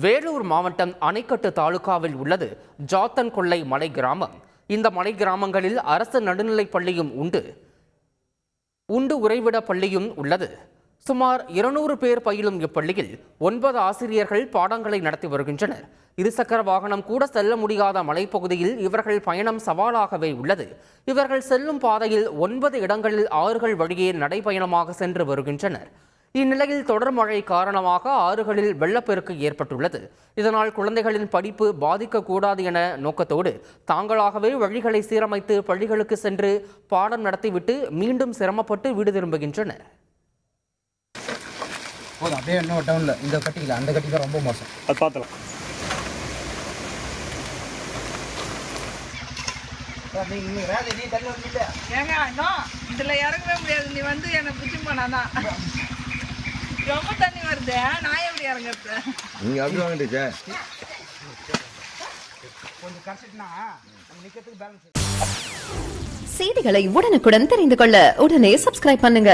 வேலூர் மாவட்டம் அணைக்கட்டு தாலுகாவில் உள்ளது ஜாத்தன் கொள்ளை மலை கிராமம். இந்த மலை கிராமங்களில் அரசு நடுநிலைப் பள்ளியும் உண்டு உறைவிட பள்ளியும் உள்ளது. சுமார் 200 பேர் பயிலும் இப்பள்ளியில் 9 ஆசிரியர்கள் பாடங்களை நடத்தி வருகின்றனர். இருசக்கர வாகனம் கூட செல்ல முடியாத மலைப்பகுதியில் இவர்கள் பயணம் சவாலாகவே உள்ளது. இவர்கள் செல்லும் பாதையில் 9 இடங்களில் ஆறுகள் வழியே நடைபயணமாக சென்று வருகின்றனர். இந்நிலையில் தொடர் மழை காரணமாக ஆறுகளில் வெள்ளப்பெருக்கு ஏற்பட்டுள்ளது. இதனால் குழந்தைகளின் படிப்பு பாதிக்கக்கூடாது என நோக்கத்தோடு தாங்களாகவே வழிகளை சீரமைத்து பள்ளிகளுக்கு சென்று பாடம் நடத்திவிட்டு மீண்டும் சிரமப்பட்டு வீடு திரும்புகின்றனர். அப்படியே இன்னும் டவுன்ல இந்த கட்டிக்கல அந்த கட்டி தான் ரொம்ப மோசம். அது பார்த்தலாம். ஏங்க இன்னும் இதுல இறங்கவே முடியாது. நீ வந்து என்னை பிடிச்சி போனாதான் ரொம்ப தண்ணி வருது. நான் எப்படி இறங்குறது? நீங்க அப்படி வாங்கிட்டு செய்திகளை உடனுக்குடன் தெரிந்து கொள்ள உடனே சப்ஸ்கிரைப் பண்ணுங்க.